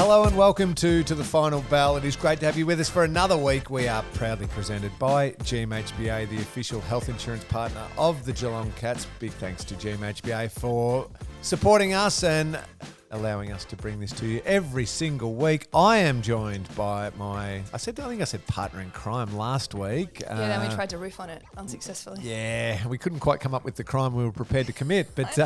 Hello and welcome to The Final Bell. It is great to have you with us for another week. We are proudly presented by GMHBA, the official health insurance partner of the Geelong Cats. Big thanks to GMHBA for supporting us and allowing us to bring this to you every single week. I am joined by I think I said partner in crime last week. Then we tried to riff on it unsuccessfully. Yeah, we couldn't quite come up with the crime we were prepared to commit, but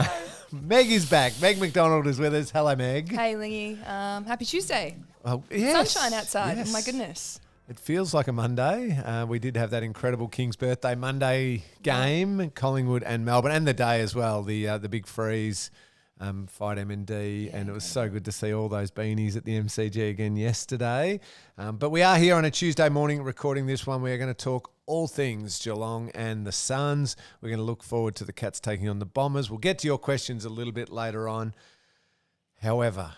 Meg is back. Meg McDonald is with us. Hello, Meg. Hey, Lingy. Happy Tuesday. Oh, yes, Sunshine outside. yes. Oh, my goodness. It feels like a Monday. We did have that incredible King's Birthday Monday game, Collingwood and Melbourne, and the day as well, the big freeze. Fight M&D, and it was so good to see all those beanies at the MCG again yesterday. But we are here on a Tuesday morning recording this one. We are going to talk all things Geelong and the Suns. We're going to look forward to the Cats taking on the Bombers. We'll get to your questions a little bit later on. However,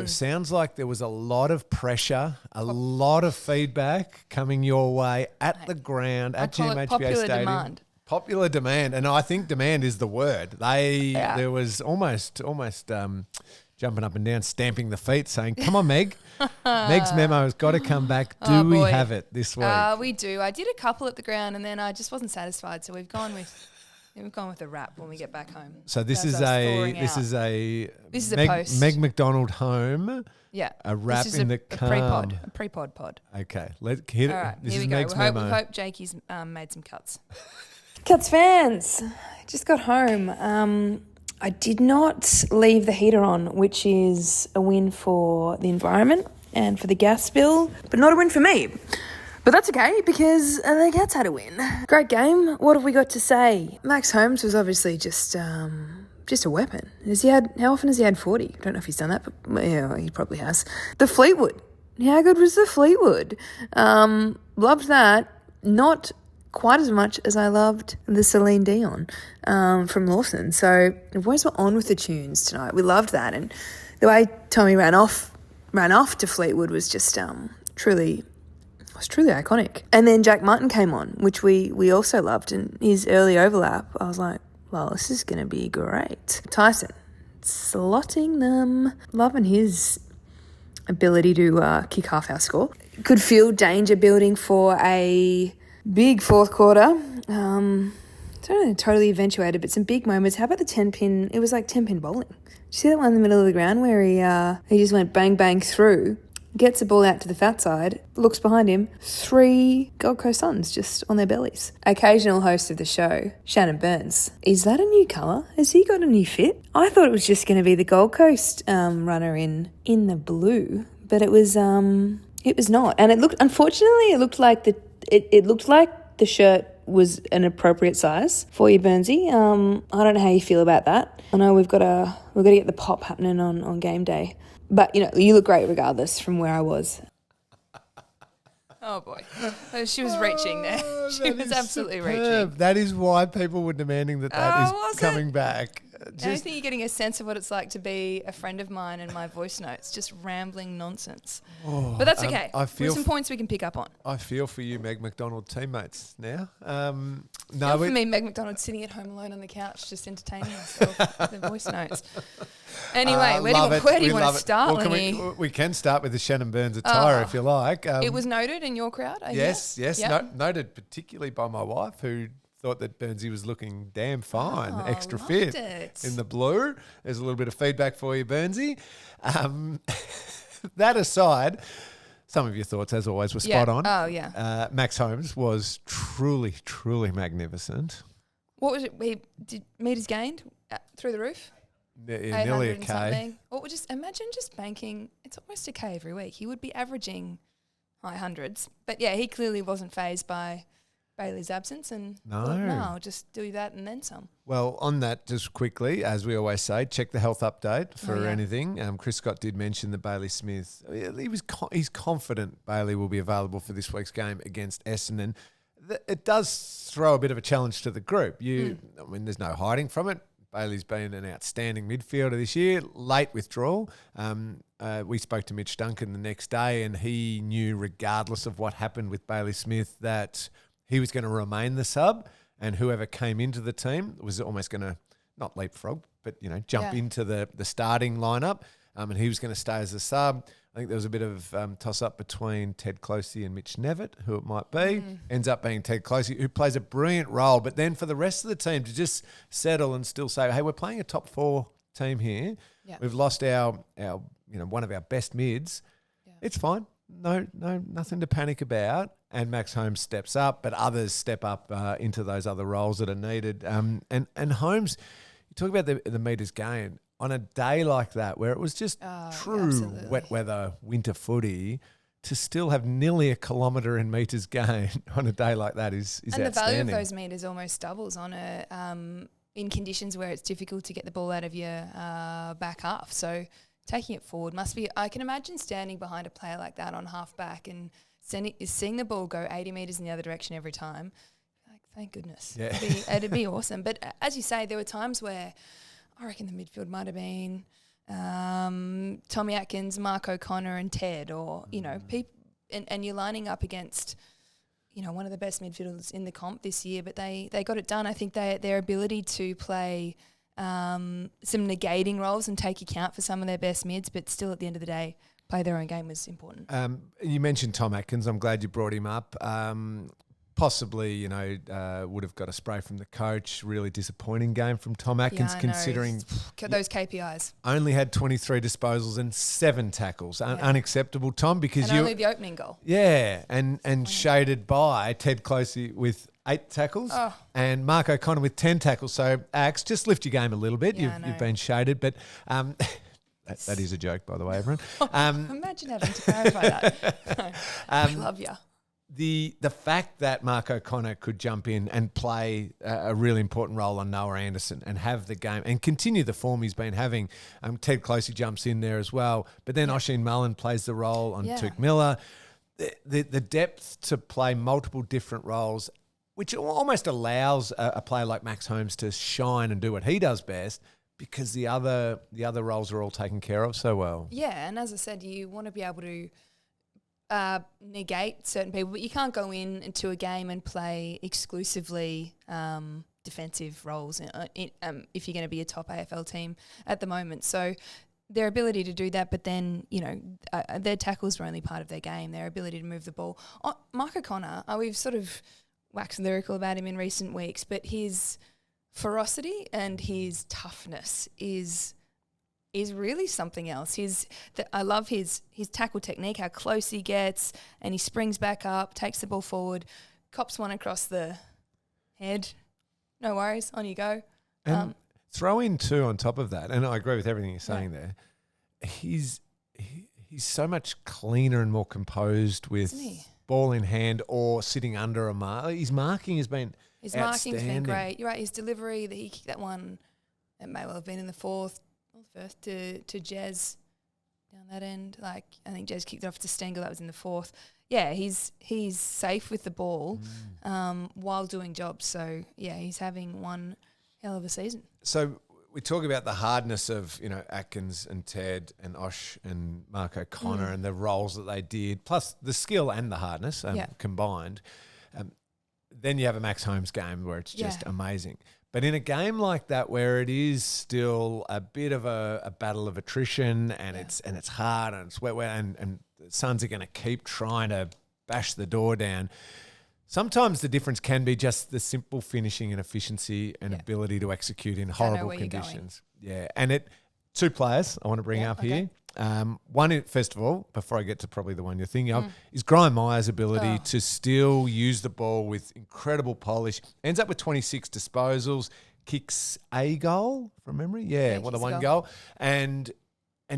sounds like there was a lot of pressure, a lot of feedback coming your way at the ground at GMHBA popular Stadium. demand. Popular demand, and I think demand is the word. There was almost jumping up and down, stamping the feet, saying, "Come on, Meg, Meg's memo has got to come back." Do we have it this week? We do. I did a couple at the ground, and then I just wasn't satisfied, so we've gone with a wrap when we get back home. So this is a post. Meg McDonald home. Yeah, a wrap in the a pre-pod pod. Okay, let's hit it. All right, This here is we go. Meg's We memo. hope Jakey's made some cuts. Cats fans, just got home. I did not leave the heater on, which is a win for the environment and for the gas bill, but not a win for me. But that's okay because the Cats had a win. Great game. What have we got to say? Max Holmes was obviously just a weapon. How often has he had 40? I don't know if he's done that, but yeah, he probably has. The Fleetwood. How good was the Fleetwood? Loved that. Not quite as much as I loved the Celine Dion from Lawson. So the boys were on with the tunes tonight. We loved that, and the way Tommy ran off to Fleetwood was just truly iconic. And then Jack Martin came on, which we also loved, and his early overlap, I was like, well, this is going to be great. Tyson, slotting them, loving his ability to kick half our score. Could feel danger building for a big fourth quarter. I don't know, totally eventuated, but some big moments. How about the 10-pin? It was like 10-pin bowling. Did you see that one in the middle of the ground where he just went bang, bang through, gets the ball out to the fat side, looks behind him, 3 Gold Coast Suns just on their bellies. Occasional host of the show, Shannon Burns. Is that a new colour? Has he got a new fit? I thought it was just going to be the Gold Coast runner in the blue, but it was not. And it looked like the shirt was an appropriate size for you, Burnsy. I don't know how you feel about that. I know we've got to get the pop happening on game day. But, you look great regardless from where I was. Oh, boy. She was reaching there. She was absolutely reaching. That is why people were demanding that is coming back. I don't think you're getting a sense of what it's like to be a friend of mine in my voice notes, just rambling nonsense. But that's okay. There's some points we can pick up on. I feel for you, Meg McDonald teammates now. For me, Meg McDonald sitting at home alone on the couch, just entertaining myself with the voice notes. Anyway, where do you want to start, Lingy? We can start with the Shannon Burns attire if you like. It was noted in your crowd, yes. Noted particularly by my wife, who thought that Burnsy was looking damn fine, extra fit in the blue. There's a little bit of feedback for you, Burnsy. That aside, some of your thoughts, as always, were spot on. Oh, yeah. Max Holmes was truly, truly magnificent. What was it? Did meters gained through the roof? Yeah, nearly a K. Something. Or imagine just banking. It's almost a K every week. He would be averaging high hundreds. But yeah, he clearly wasn't fazed by Bailey's absence, and I'll just do that and then some. Well, on that, just quickly, as we always say, check the health update for anything. Chris Scott did mention that Bailey Smith, he's confident Bailey will be available for this week's game against Essendon. It does throw a bit of a challenge to the group. There's no hiding from it. Bailey's been an outstanding midfielder this year, late withdrawal. We spoke to Mitch Duncan the next day, and he knew, regardless of what happened with Bailey Smith, that he was going to remain the sub, and whoever came into the team was almost going to not leapfrog, but jump into the starting lineup. and he was going to stay as a sub. I think there was a bit of toss-up between Ted Closey and Mitch Nevitt, who it might be. Ends up being Ted Closey, who plays a brilliant role. But then for the rest of the team to just settle and still say, hey, we're playing a top 4 team here. Yeah. We've lost our one of our best mids. Yeah. It's fine. No, nothing to panic about. And Max Holmes steps up, but others step up into those other roles that are needed. And Holmes, you talk about the meters gained. On a day like that, where it was just true wet weather, winter footy, to still have nearly a kilometre in metres gained on a day like that is and outstanding. And the value of those metres almost doubles on in conditions where it's difficult to get the ball out of your back half. So taking it forward must be. I can imagine standing behind a player like that on half back and seeing the ball go 80 metres in the other direction every time. Like, thank goodness. Yeah. It'd be awesome. But as you say, there were times where I reckon the midfield might have been Tommy Atkins, Mark O'Connor and Ted, or, people, and you're lining up against, one of the best midfielders in the comp this year, but they got it done. I think their ability to play some negating roles and take account for some of their best mids, but still at the end of the day, play their own game was important. You mentioned Tom Atkins. I'm glad you brought him up. Possibly, would have got a spray from the coach. Really disappointing game from Tom Atkins, considering those KPIs. Only had 23 disposals and 7 tackles. Unacceptable, Tom, because and only the opening goal. Yeah, and shaded by Ted Closey with 8 tackles and Mark O'Connor with 10 tackles. So, Axe, just lift your game a little bit. You've been shaded, but that is a joke, by the way, everyone. Imagine having to clarify that. I love you. The fact that Mark O'Connor could jump in and play a really important role on Noah Anderson and have the game and continue the form he's been having. Ted Closey jumps in there as well. But then Oisin Mullen plays the role on Tuke Miller. The depth to play multiple different roles, which almost allows a player like Max Holmes to shine and do what he does best, because the other roles are all taken care of so well. Yeah, and as I said, you want to be able to negate certain people, but you can't go into a game and play exclusively defensive roles if you're going to be a top AFL team at the moment. So their ability to do that, but then, their tackles were only part of their game, their ability to move the ball. Mark O'Connor, we've sort of waxed lyrical about him in recent weeks, but his ferocity and his toughness is really something else. I love his tackle technique, how close he gets, and he springs back up, takes the ball forward, cops one across the head. No worries, on you go. And throw in too on top of that, and I agree with everything you're saying there. He's so much cleaner and more composed with ball in hand or sitting under a mark. His marking has been outstanding. Marking's been great. You're right. His delivery, that he kicked that one, it may well have been in the fourth. First to Jez down that end. I think Jez kicked it off to Stengel. That was in the fourth. Yeah, he's safe with the ball while doing jobs. So, yeah, he's having one hell of a season. So we talk about the hardness of, Atkins and Ted and Osh and Mark O'Connor and the roles that they did, plus the skill and the hardness combined. Then you have a Max Holmes game where it's just amazing. But in a game like that, where it is still a bit of a battle of attrition, and it's hard and it's wet, and the Suns are going to keep trying to bash the door down. Sometimes the difference can be just the simple finishing and efficiency and ability to execute in horrible conditions. Yeah, and 2 players I want to bring up here. One, first of all, before I get to probably the one you're thinking of, is Graham Meyer's ability to still use the ball with incredible polish. Ends up with 26 disposals, kicks a goal from memory. The one goal. And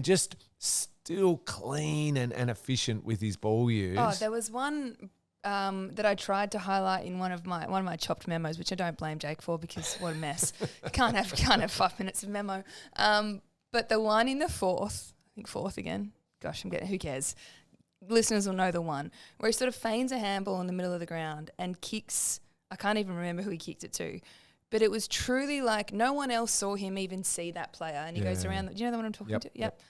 just still clean and efficient with his ball use. Oh, there was one that I tried to highlight in one of my chopped memos, which I don't blame Jake for, because what a mess. can't have 5 minutes of memo. But the one in the fourth, I think fourth again. Gosh, who cares? Listeners will know the one where he sort of feigns a handball in the middle of the ground and kicks. I can't even remember who he kicked it to, but it was truly like no one else saw him even see that player, and he goes around. Do you know the one I'm talking to? Yep.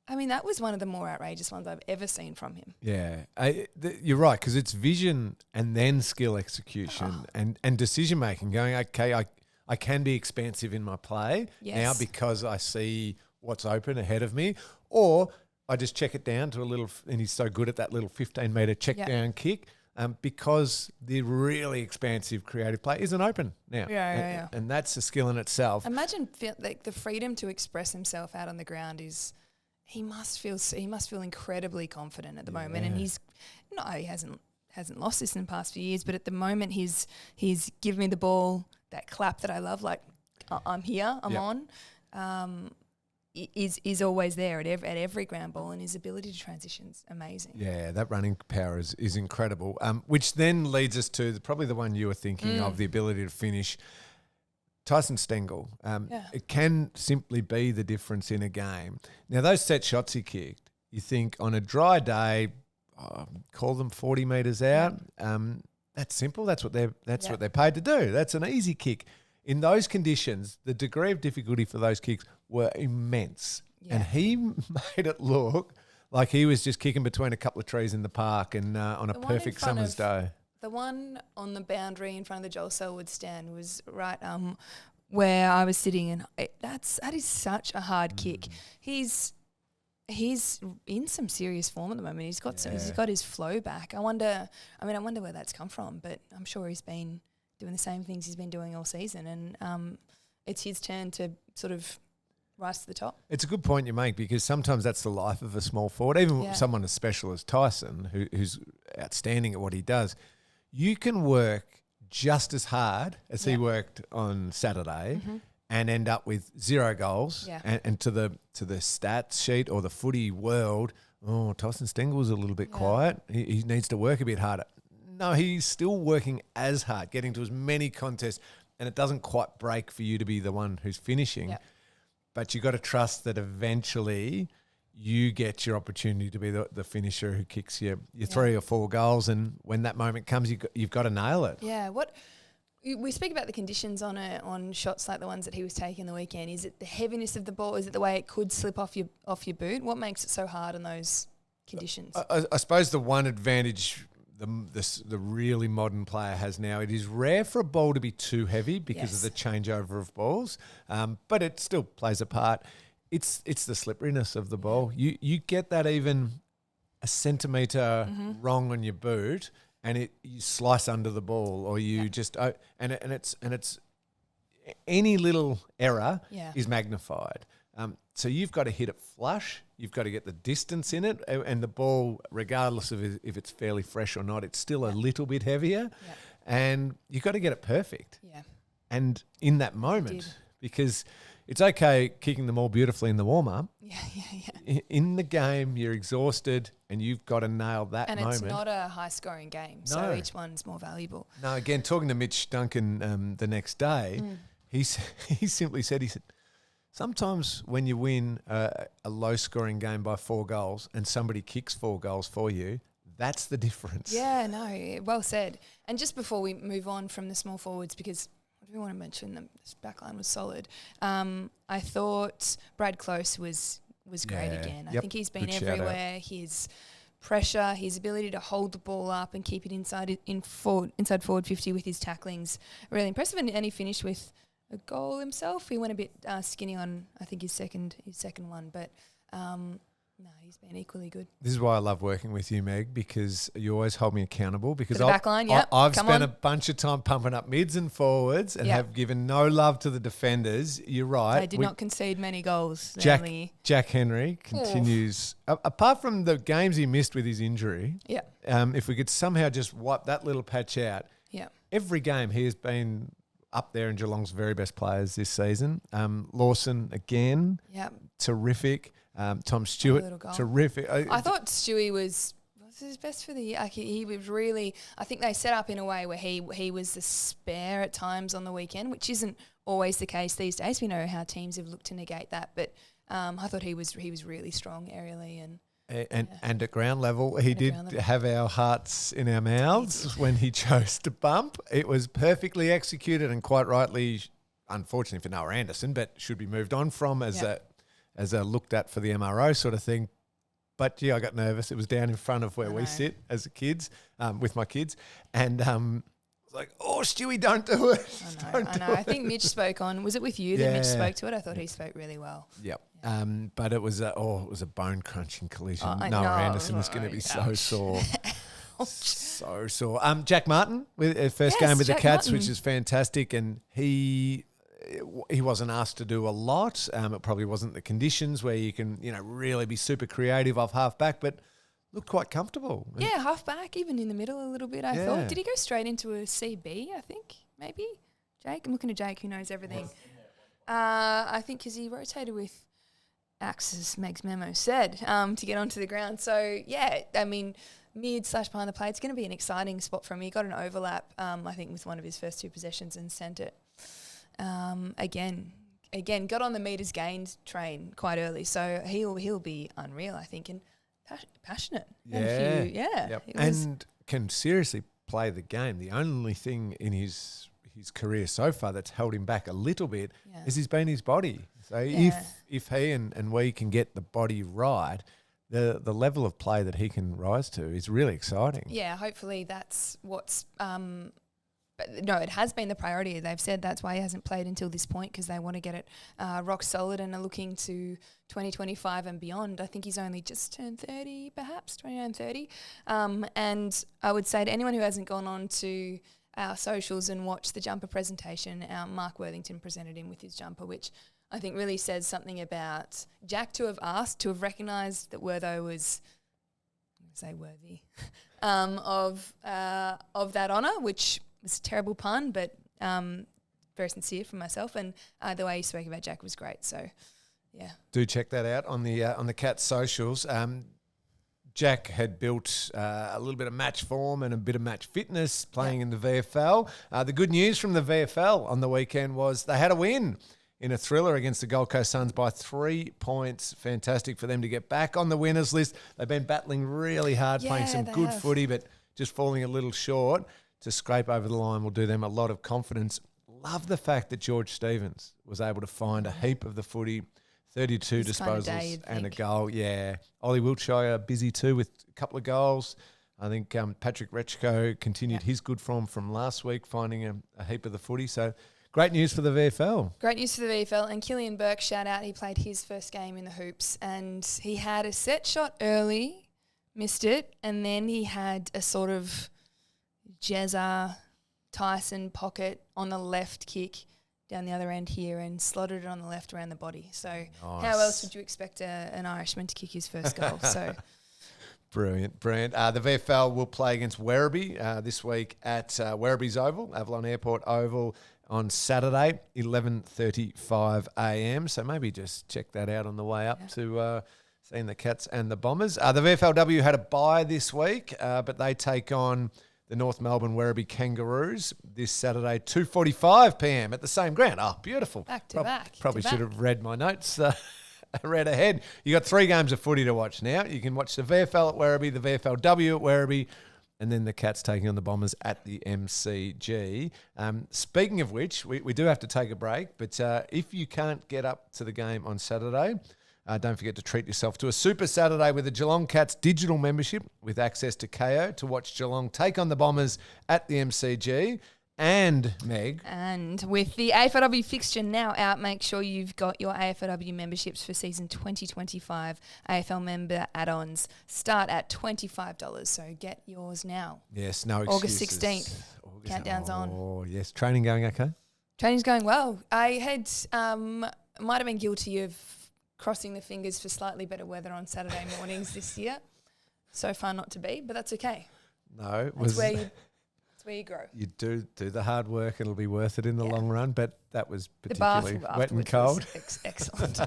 I mean, that was one of the more outrageous ones I've ever seen from him. Yeah, you're right, because it's vision and then skill execution and decision making. Going, okay, I can be expansive in my play now because I see what's open ahead of me, or I just check it down to a little, and he's so good at that little 15-metre check down kick because the really expansive creative play isn't open now. And that's a skill in itself. Imagine like the freedom to express himself out on the ground is. He must feel incredibly confident at the moment, and he hasn't lost this in the past few years, but at the moment he's given me the ball, that clap that I love, like I'm here, I'm on. Is always there at every ground ball, and his ability to transition's amazing. Yeah, that running power is incredible. Which then leads us to probably the one you were thinking of, the ability to finish. Tyson Stengel. It can simply be the difference in a game. Now, those set shots he kicked, you think on a dry day, call them 40 metres out. That's simple. That's what they're paid to do. That's an easy kick. In those conditions, the degree of difficulty for those kicks were immense. And he made it look like he was just kicking between a couple of trees in the park and on a perfect summer's day. The one on the boundary in front of the Joel Selwood stand was right where I was sitting, and that is such a hard kick. He's in some serious form at the moment. He's got his flow back. I wonder where that's come from, but I'm sure he's been doing the same things he's been doing all season, and it's his turn to sort of rise to the top. It's a good point you make, because sometimes that's the life of a small forward, even someone as special as Tyson, who's outstanding at what he does. You can work just as hard as he worked on Saturday and end up with 0 goals. And to the stats sheet or the footy world, Tyson Stengel's a little bit quiet. He needs to work a bit harder. No, he's still working as hard, getting to as many contests, and it doesn't quite break for you to be the one who's finishing. But you've got to trust that eventually you get your opportunity to be the finisher who kicks your 3 or 4 goals, and when that moment comes, you've got to nail it. Yeah, we speak about the conditions on shots like the ones that he was taking the weekend. Is it the heaviness of the ball? Is it the way it could slip off your boot? What makes it so hard in those conditions? I suppose the one advantage the really modern player has now, it is rare for a ball to be too heavy because of the changeover of balls, but it still plays a part. It's the slipperiness of the ball. You get that even a centimetre wrong on your boot, and you slice under the ball, or you just and it's any little error is magnified. So you've got to hit it flush. You've got to get the distance in it, and the ball, regardless of if it's fairly fresh or not, it's still a little bit heavier, and you've got to get it perfect. And in that moment, because it's okay kicking the ball beautifully in the warm-up. In the game, you're exhausted, and you've got to nail that moment. And it's not a high-scoring game, so each one's more valuable. No, again, talking to Mitch Duncan the next day, he simply said, sometimes when you win a low-scoring game by 4 goals and somebody kicks 4 goals for you, that's the difference. Yeah, no, well said. And just before we move on from the small forwards, because I do want to mention this backline was solid. I thought Brad Close was great again. I think he's been everywhere. His pressure, his ability to hold the ball up and keep it inside forward 50 with his tackling's really impressive. And he finished with a goal himself. He went a bit skinny on, I think, his second one, but no, he's been equally good. This is why I love working with you, Meg, because you always hold me accountable. Because I've spent a bunch of time pumping up mids and forwards and have given no love to the defenders. You're right. They did not concede many goals. Jack Henry continues. Apart from the games he missed with his injury, if we could somehow just wipe that little patch out, every game he has been up there in Geelong's very best players this season. Lawson again, terrific. Tom Stewart, terrific. I thought Stewie was his best for the year. He was really. I think they set up in a way where he was the spare at times on the weekend, which isn't always the case these days. We know how teams have looked to negate that, but I thought he was really strong aerially and at ground level. He did have our hearts in our mouths when he chose to bump. It was perfectly executed and quite rightly, unfortunately for Noah Anderson, but should be moved on from as a looked at for the MRO sort of thing. But, I got nervous. It was down in front of where we sit as kids, with my kids. And I was like, Stewie, don't do it. I know. I think Mitch spoke on, was it with you that Mitch spoke to it? I thought he spoke really well. Yep. But it was a bone crunching collision. I Noah know, Anderson is going to be so sore. So sore. Jack Martin with his first Yes, game with Jack the Cats, Martin. which is fantastic, and he wasn't asked to do a lot. It probably wasn't the conditions where you can really be super creative off half back, but looked quite comfortable. Yeah, half back, even in the middle a little bit, I Yeah. thought. Did he go straight into a CB, I think, maybe? Jake? I'm looking at Jake, who knows everything. I think because he rotated with Axis, Meg's memo said, to get onto the ground. So, yeah, I mean, mid/behind the play, it's going to be an exciting spot for him. He got an overlap, I think, with one of his first two possessions and sent it. Again, got on the meters gained train quite early. So he'll be unreal, I think, and passionate. Yeah. Yeah. Yep. And can seriously play the game. The only thing in his career so far that's held him back a little bit is he's been his body. So if he and we can get the body right, the level of play that he can rise to is really exciting. Yeah, hopefully that's what's no, it has been the priority. They've said that's why he hasn't played until this point, because they want to get it rock solid and are looking to 2025 and beyond. I think he's only just turned 30, perhaps 29, 30. And I would say to anyone who hasn't gone on to our socials and watched the jumper presentation, Mark Worthington presented him with his jumper, which I think really says something about Jack to have asked, to have recognised that Wortho was, I'm going to say worthy, of that honour, which was a terrible pun, but very sincere from myself. And the way he spoke about Jack was great. So, yeah. Do check that out on the Cats socials. Jack had built a little bit of match form and a bit of match fitness playing in the VFL. The good news from the VFL on the weekend was they had a win in a thriller against the Gold Coast Suns by 3 points. Fantastic for them to get back on the winners list. They've been battling really hard, playing some good footy, but just falling a little short. To scrape over the line will do them a lot of confidence. Love the fact that George Stevens was able to find a heap of the footy, 32 disposals and a goal. Yeah. Ollie Wiltshire busy too with a couple of goals. I think Patrick Rechko continued his good form from last week, finding a heap of the footy. So great news for the VFL. Great news for the VFL. And Killian Burke, shout out, he played his first game in the hoops and he had a set shot early, missed it, and then he had a sort of Jezza Tyson pocket on the left kick down the other end here and slotted it on the left around the body. So how else would you expect an Irishman to kick his first goal? So Brilliant. The VFL will play against Werribee this week at Werribee's Oval, Avalon Airport Oval, on Saturday, 11:35 a.m. So maybe just check that out on the way up to seeing the Cats and the Bombers. The VFLW had a bye this week, but they take on the North Melbourne Werribee Kangaroos this Saturday, 2:45 p.m. at the same ground. Oh, beautiful. Back to back. Probably should have read my notes. Read ahead. You got 3 games of footy to watch now. You can watch the VFL at Werribee, the VFLW at Werribee, and then the Cats taking on the Bombers at the MCG. Speaking of which, we do have to take a break, but if you can't get up to the game on Saturday, don't forget to treat yourself to a Super Saturday with a Geelong Cats digital membership with access to KO to watch Geelong take on the Bombers at the MCG. And, Meg. And with the AFLW fixture now out, make sure you've got your AFLW memberships for season 2025. AFL member add-ons start at $25, so get yours now. Yes, no August excuses. 16th. Countdown's on. Oh, yes. Training going okay? Training's going well. I had might have been guilty of crossing the fingers for slightly better weather on Saturday mornings this year. So far not to be, but that's okay. No. That's where you grow. You do the hard work, it'll be worth it in the long run, but that was The bath particularly wet and cold. Excellent.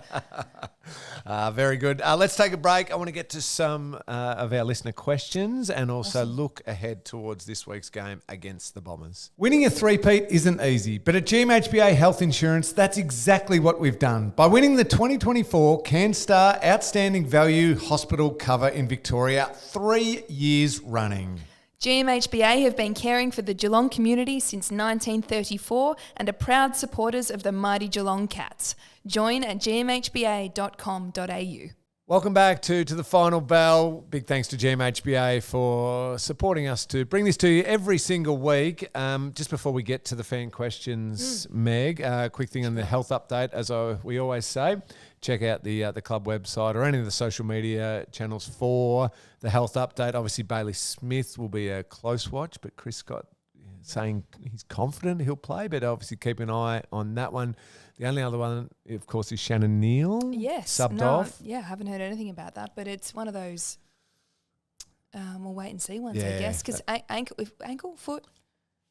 Very good. Let's take a break. I want to get to some of our listener questions and also look ahead towards this week's game against the Bombers. Winning a three-peat isn't easy, but at GMHBA Health Insurance, that's exactly what we've done. By winning the 2024 CanStar Outstanding Value Hospital Cover in Victoria 3 years running. GMHBA have been caring for the Geelong community since 1934 and are proud supporters of the mighty Geelong Cats. Join at gmhba.com.au. Welcome back to the final bell. Big thanks to GMHBA for supporting us to bring this to you every single week. Just before we get to the fan questions, Meg, quick thing on the health update, as we always say. check out the club website or any of the social media channels for the health update. Obviously, Bailey Smith will be a close watch, but Chris Scott saying he's confident he'll play, but obviously keep an eye on that one. The only other one, of course, is Shannon Neal. Yes. Subbed off. Yeah, haven't heard anything about that, but it's one of those we'll wait and see ones, I Yeah. guess, because ankle, foot.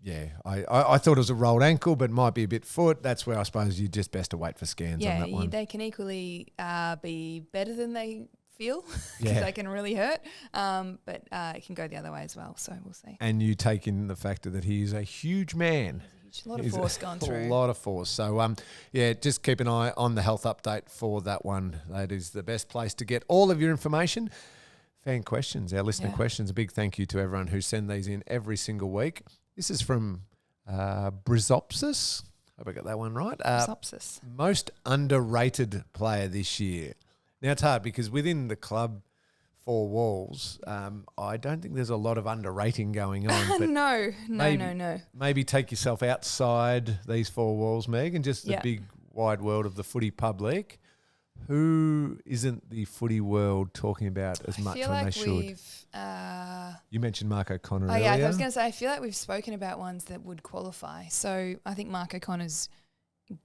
Yeah, I thought it was a rolled ankle, but might be a bit foot. That's where I suppose you're just best to wait for scans on that one. They can equally be better than they feel because Yeah. they can really hurt, but it can go the other way as well, so we'll see. And you take in the factor that he is a huge man. A lot of force gone through. A lot of force. So, just keep an eye on the health update for that one. That is the best place to get all of your information. Fan questions, our listener questions. A big thank you to everyone who send these in every single week. This is from Brizopsis. Hope I got that one right. Brizopsis. Most underrated player this year. Now, it's hard because within the club four walls, I don't think there's a lot of underrating going on. But No. Maybe take yourself outside these four walls, Meg, and just the big wide world of the footy public. Who isn't the footy world talking about as much as they should? You mentioned Mark O'Connor earlier. Yeah, I was going to say, I feel like we've spoken about ones that would qualify. So I think Mark O'Connor's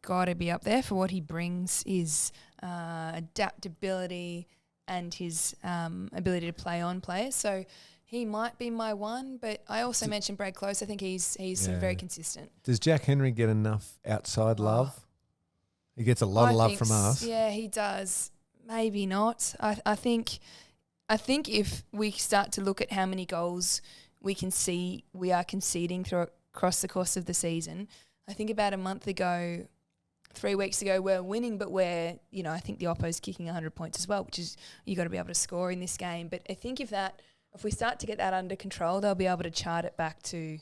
got to be up there for what he brings, his adaptability and his ability to play on players. So he might be my one, but I also mentioned Brad Close. I think he's very consistent. Does Jack Henry get enough outside love? He gets a lot of love from us. Yeah, he does. Maybe not. I think if we start to look at how many goals we are conceding across the course of the season, I think about a month ago, 3 weeks ago, we're winning, but I think the oppo's kicking 100 points as well, which is you got to be able to score in this game. But I think if we start to get that under control, they'll be able to chart it back to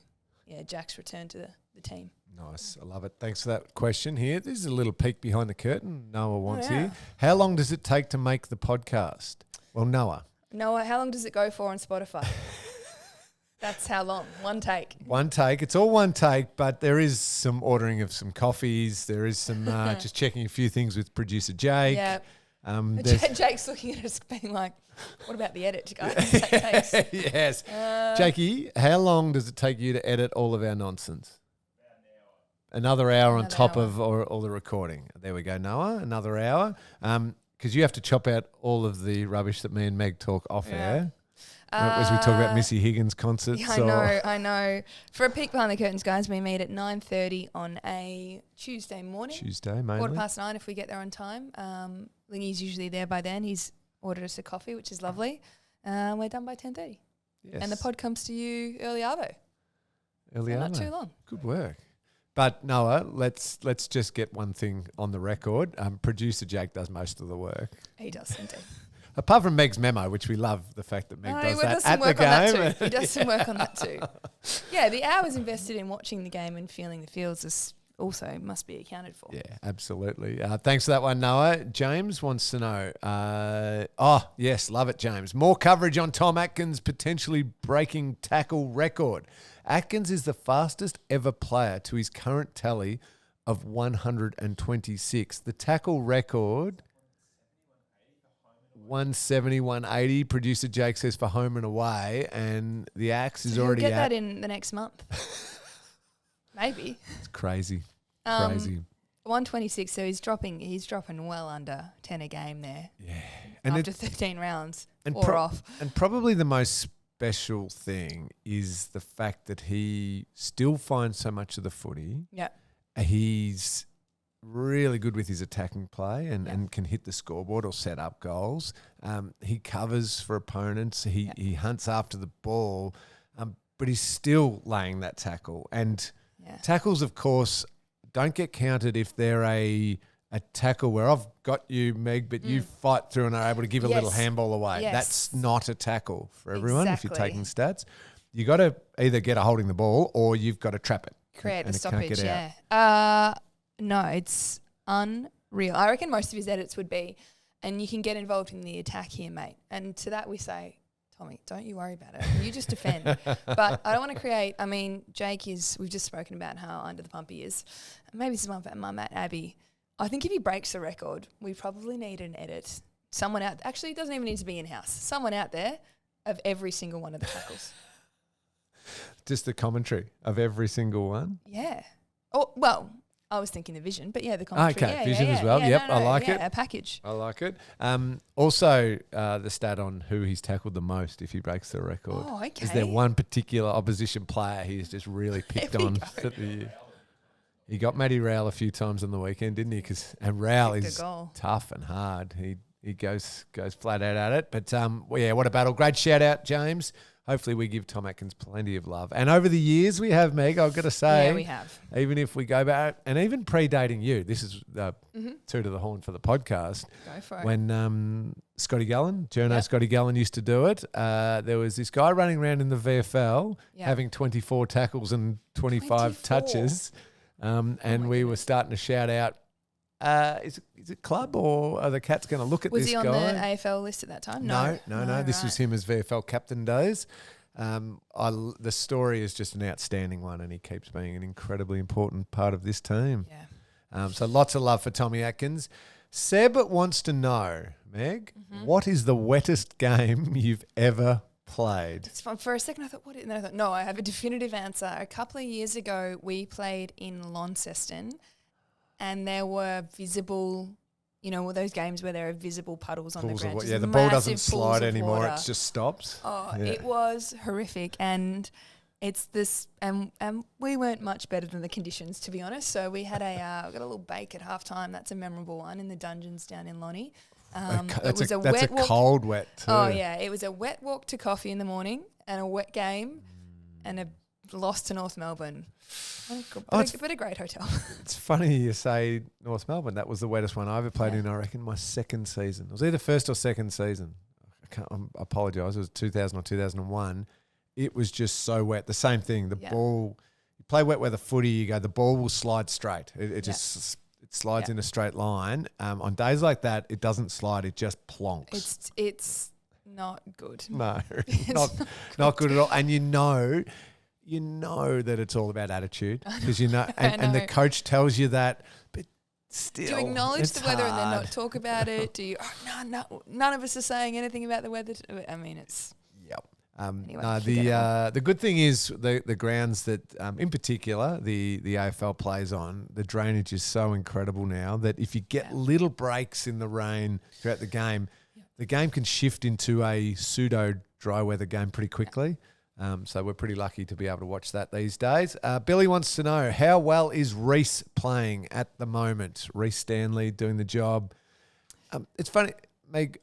Jack's return to the team. Nice. I love it. Thanks for that question here. This is a little peek behind the curtain Noah wants yeah. here. How long does it take to make the podcast? Well, Noah, how long does it go for on Spotify? That's how long. One take. One take. It's all one take, but there is some ordering of some coffees. There is some just checking a few things with producer Jake. Yeah. Jake's looking at us being like, what about the edit, guys? Yes. Jakey, how long does it take you to edit all of our nonsense? Another hour on top of all the recording. There we go, Noah. Another hour. Because you have to chop out all of the rubbish that me and Meg talk off air. As we talk about Missy Higgins concerts. Yeah, I know. For a peek behind the curtains, guys, we meet at 9:30 on a Tuesday morning. Tuesday, mainly. 9:15 if we get there on time. Lingy's usually there by then. He's ordered us a coffee, which is lovely. We're done by 10:30. Yes. And the pod comes to you early arvo. Not too long. Good work. But Noah, let's just get one thing on the record. Producer Jake does most of the work. He does indeed. Apart from Meg's memo, which we love the fact that Meg does that at the game. He does some work on that too. Yeah, the hours invested in watching the game and feeling the fields is also must be accounted for. Yeah, absolutely. Thanks for that one, Noah. James wants to know. Yes, love it, James. More coverage on Tom Atkins potentially breaking tackle record. Atkins is the fastest ever player to his current tally of 126. The tackle record, 170, 180. Producer Jake says for home and away, and the axe is already get that in the next month. Maybe. It's crazy. Crazy. 126, so he's dropping well under 10 a game there. Yeah. And after 13 rounds and off. And probably the most special thing is the fact that he still finds so much of the footy. Yeah. He's really good with his attacking play and can hit the scoreboard or set up goals. He covers for opponents. He hunts after the ball, but he's still laying that tackle. And tackles, of course, don't get counted if they're a tackle where I've got you, Meg, but you fight through and are able to give a little handball away. Yes. That's not a tackle for everyone if you're taking stats. You got to either get a holding the ball or you've got to trap it. Create and a stoppage, it can't get out. No, it's unreal. I reckon most of his edits would be, and you can get involved in the attack here, mate. And to that we say, Tommy, don't you worry about it. You just defend. But I don't want to create, Jake we've just spoken about how under the pump he is. Maybe this is one for my mate Abby. I think if he breaks the record, we probably need an edit. Someone out, actually, it doesn't even need to be in-house. Someone out there of every single one of the tackles. Just the commentary of every single one? Yeah. Oh, well, I was thinking the vision, but yeah, the commentary. Okay, vision as well. Yep, I like it. A package. I like it. Also, the stat on who he's tackled the most if he breaks the record. Oh, okay. Is there one particular opposition player he's just really picked on for the year? He got Matty Rowell a few times on the weekend, didn't he? And Rowell is tough and hard. He goes flat out at it. But, yeah, what a battle. Great shout-out, James. Hopefully we give Tom Atkins plenty of love. And over the years we have, Meg, I've got to say. Yeah, we have. Even if we go back, and even predating you, this is two to the horn for the podcast. Go for it. When Scotty Gallen, Scotty Gallen used to do it, there was this guy running around in the VFL having 24 tackles and 25 touches. And we were starting to shout out, is it club or are the Cats going to look at this guy? Was he on the AFL list at that time? No. This was him as VFL captain days. The story is just an outstanding one, and he keeps being an incredibly important part of this team. Yeah. So lots of love for Tommy Atkins. Seb wants to know, Meg, what is the wettest game you've ever played? It's fun. For a second I thought, what? And then I thought, no, I have a definitive answer. A couple of years ago, we played in Launceston, and there were visible, those games where there are visible puddles on the ground. The ball doesn't slide anymore; it just stops. Oh, yeah. It was horrific, and it's this, and we weren't much better than the conditions, to be honest. So we had got a little bake at halftime. That's a memorable one in the dungeons down in Lonnie. That's a cold wet too. Oh yeah, it was a wet walk to coffee in the morning, and a wet game, and a loss to North Melbourne. But a great hotel. It's funny you say North Melbourne. That was the wettest one I ever played in, I reckon, my second season. It was either first or second season. I apologise. It was 2000 or 2001. It was just so wet. The same thing. The ball, you play wet weather footy, the ball will slide straight. It just slides in a straight line. On days like that, it doesn't slide. It just plonks. It's not good. No, not good at all. And you know that it's all about attitude because and the coach tells you that, but still, do you acknowledge the weather hard. and then not talk about it? Do you? No, none of us are saying anything about the weather. I mean, it's. Yep. Anyway, the good thing is the grounds that, in particular, the AFL plays on, the drainage is so incredible now that if you get little breaks in the rain throughout the game, the game can shift into a pseudo dry weather game pretty quickly. So we're pretty lucky to be able to watch that these days. Billy wants to know, how well is Reece playing at the moment? Reece Stanley doing the job. It's funny, Meg,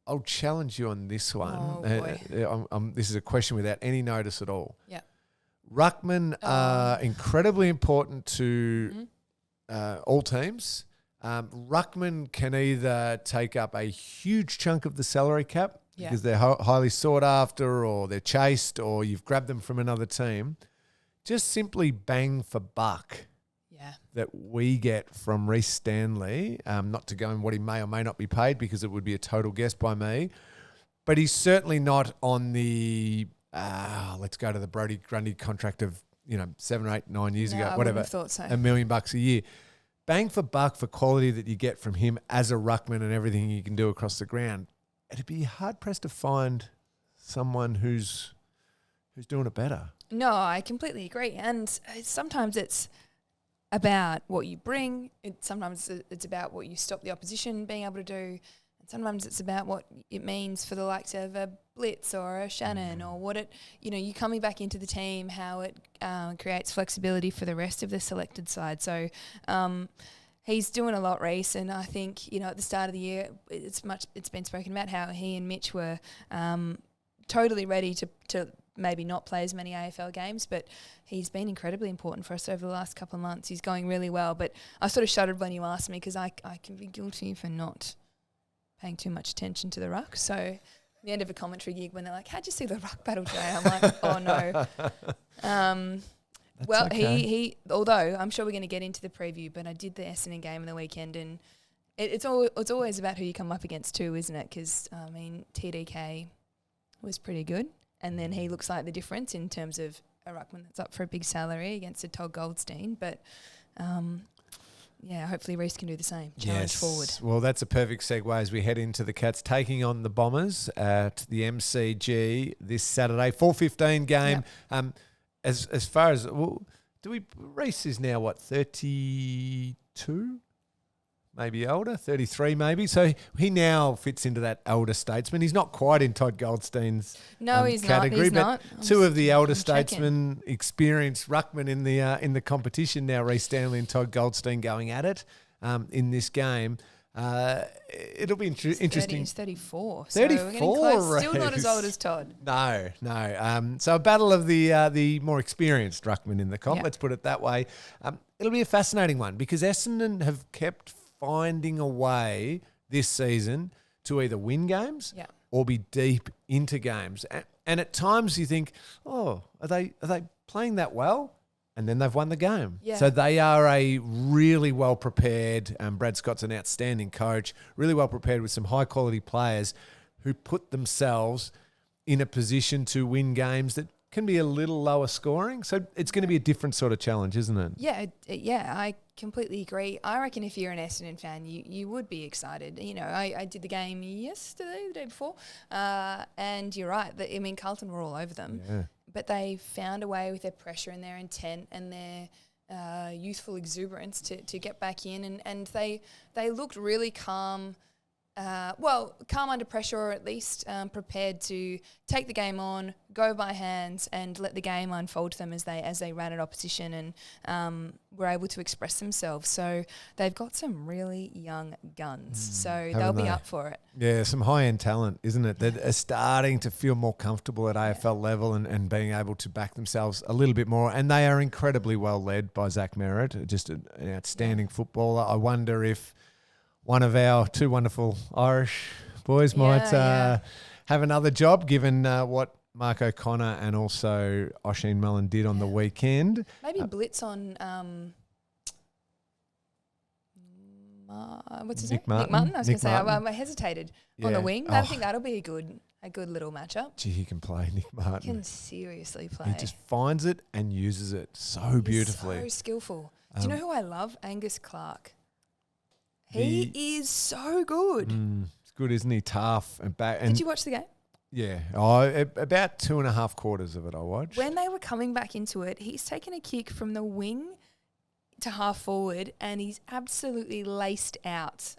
I'll challenge you on this one. Oh, boy. This is a question without any notice at all. Yeah. Ruckman are incredibly important to all teams. Ruckman can either take up a huge chunk of the salary cap because they're highly sought after, or they're chased, or you've grabbed them from another team. Just simply bang for buck that we get from Reece Stanley, not to go in what he may or may not be paid because it would be a total guess by me, but he's certainly not on the, let's go to the Brodie Grundy contract of, 7 or 8, 9 years ago, whatever, thought so. $1 million a year. Bang for buck for quality that you get from him as a ruckman and everything you can do across the ground. It'd be hard-pressed to find someone who's doing it better. No, I completely agree. And sometimes it's about what you bring. Sometimes it's about what you stop the opposition being able to do. And sometimes it's about what it means for the likes of a Blitz or a Shannon, or what it, you coming back into the team, how it creates flexibility for the rest of the selected side. So he's doing a lot, Reece, and I think, at the start of the year, it's been spoken about how he and Mitch were totally ready to maybe not play as many AFL games, but he's been incredibly important for us over the last couple of months. He's going really well, but I sort of shuddered when you asked me because I can be guilty for not paying too much attention to the ruck. So at the end of a commentary gig when they're like, how'd you see the ruck battle today? I'm like, oh no. Well, okay. he although I'm sure we're going to get into the preview, but I did the Essendon game on the weekend, and it's always about who you come up against too, isn't it? Because, TDK was pretty good, and then he looks like the difference in terms of a ruckman that's up for a big salary against a Todd Goldstein. But hopefully Reece can do the same. Challenge forward. Well, that's a perfect segue as we head into the Cats taking on the Bombers at the MCG this Saturday, 4:15 game. Yep. As far as Reece is now 32? Maybe older, 33 maybe. So he now fits into that elder statesman. He's not quite in Todd Goldstein's he's category, not. But two of the elder statesmen, experienced ruckman in the competition now, Reece Stanley and Todd Goldstein going at it in this game. It'll be interesting. He's 34. 34, so we're getting close. Still not as old as Todd. No. So a battle of the more experienced ruckman in the comp, let's put it that way. It'll be a fascinating one because Essendon have kept finding a way this season to either win games or be deep into games. And at times you think, are they playing that well? And then they've won the game. Yeah. So they are a really well prepared, Brad Scott's an outstanding coach, really well prepared with some high quality players who put themselves in a position to win games that can be a little lower scoring. So it's going to be a different sort of challenge, isn't it? Yeah, I completely agree. I reckon if you're an Essendon fan, you would be excited. You know, I did the game yesterday, the day before, and you're right. Carlton were all over them. Yeah. But they found a way with their pressure and their intent and their youthful exuberance to get back in. And they looked really calm. Calm under pressure, or at least prepared to take the game on, go by hands, and let the game unfold to them as they ran at opposition and were able to express themselves. So they've got some really young guns, so they'll be up for it. Yeah, some high-end talent, isn't it? That are starting to feel more comfortable at AFL level and being able to back themselves a little bit more. And they are incredibly well led by Zach Merritt, just an outstanding footballer. I wonder if one of our two wonderful Irish boys might have another job, given what Mark O'Connor and also Oisin Mullen did on the weekend. Maybe blitz on what's his name? Nick Martin. I was going to say I hesitated on the wing. I think that'll be a good little matchup. Gee, he can play, Nick Martin. He can seriously play. He just finds it and uses it so beautifully. He's so skillful. Do you know who I love? Angus Clark. He is so good. He's good, isn't he? Tough and back. Did you watch the game? Yeah. About 2.5 quarters of it I watched. When they were coming back into it, he's taken a kick from the wing to half forward and he's absolutely laced out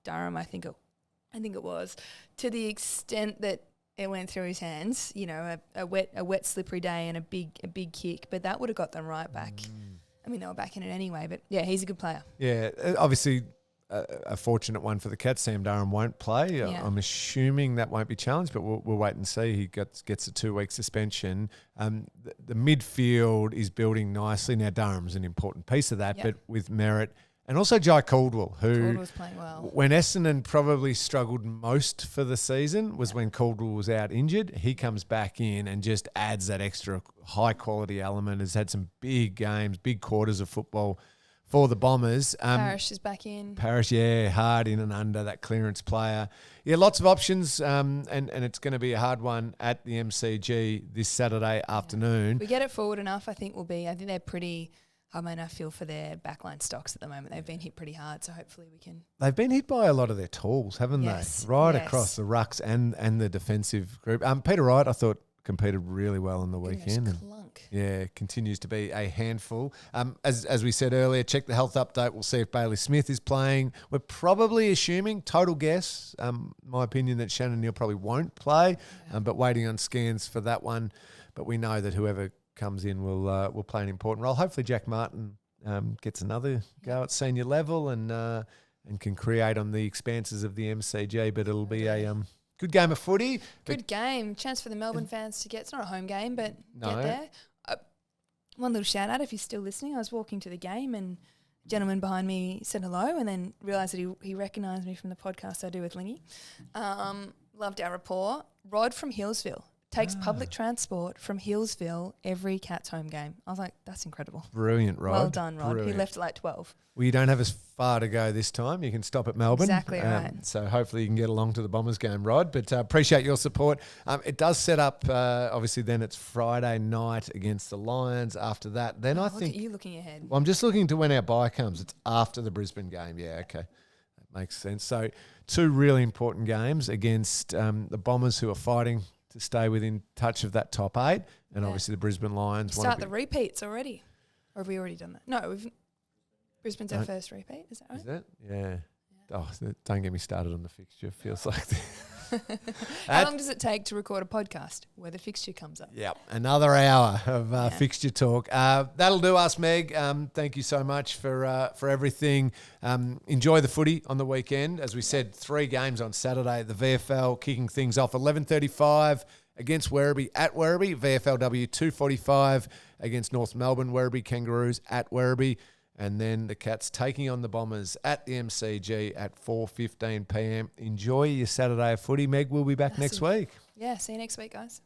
Durham, I think it was, to the extent that it went through his hands. You know, a wet slippery day and a big kick, but that would have got them right back. I mean, they were back in it anyway, but yeah, he's a good player. Yeah, obviously a fortunate one for the Cats. Sam Durham won't play. Yeah. I'm assuming that won't be challenged, but we'll wait and see. He gets a 2-week suspension. The midfield is building nicely. Now, Durham's an important piece of that, but with Merritt and also Jai Caldwell, who was playing well. When Essendon probably struggled most for the season was when Caldwell was out injured. He comes back in and just adds that extra high-quality element, has had some big games, big quarters of football for the Bombers. Parrish is back in. Parrish, hard in and under, that clearance player. Yeah, lots of options, and it's going to be a hard one at the MCG this Saturday afternoon. If we get it forward enough, I think they're pretty... I feel for their backline stocks at the moment. They've been hit pretty hard, so hopefully we can... They've been hit by a lot of their tools, haven't they? Right across the rucks and the defensive group. Peter Wright, I thought, competed really well on the weekend. Continues to be a handful. As we said earlier, check the health update. We'll see if Bailey Smith is playing. We're probably assuming, total guess, my opinion, that Shannon Neal probably won't play, but waiting on scans for that one. But we know that whoever comes in will play an important role. Hopefully Jack Martin gets another go at senior level and can create on the expanses of the MCG, but it'll be a good game of footy. Good game. Chance for the Melbourne fans to get... It's not a home game, but get there. One little shout out if you're still listening. I was walking to the game and a gentleman behind me said hello and then realised that he recognised me from the podcast I do with Lingy. Loved our rapport. Rod from Hillsville takes public transport from Hillsville every Cats home game. I was like, that's incredible. Brilliant, Rod. Well done, Rod. Brilliant. He left at like 12. Well, you don't have as far to go this time. You can stop at Melbourne. Exactly right. So hopefully you can get along to the Bombers game, Rod. But appreciate your support. It does set up, obviously, then it's Friday night against the Lions. After that, then I think... Look at you looking ahead. Well, I'm just looking to when our bye comes. It's after the Brisbane game. Yeah, okay. That makes sense. So 2 really important games against the Bombers, who are fighting to stay within touch of that top 8, and obviously the Brisbane Lions. Start the repeats already. Or have we already done that? No, Brisbane's our first repeat. Is that right? Is it? Yeah. Oh, don't get me started on the fixture. Feels like How long does it take to record a podcast where the fixture comes up? Yep, another hour of fixture talk. That'll do us, Meg. Thank you so much for everything. Enjoy the footy on the weekend. As we said, 3 games on Saturday. The VFL kicking things off 11:35 against Werribee at Werribee. VFLW 2:45 against North Melbourne. Werribee Kangaroos at Werribee. And then the Cats taking on the Bombers at the MCG at 4:15 p.m. Enjoy your Saturday of footy. Meg, we'll be back next week. Yeah, see you next week, guys.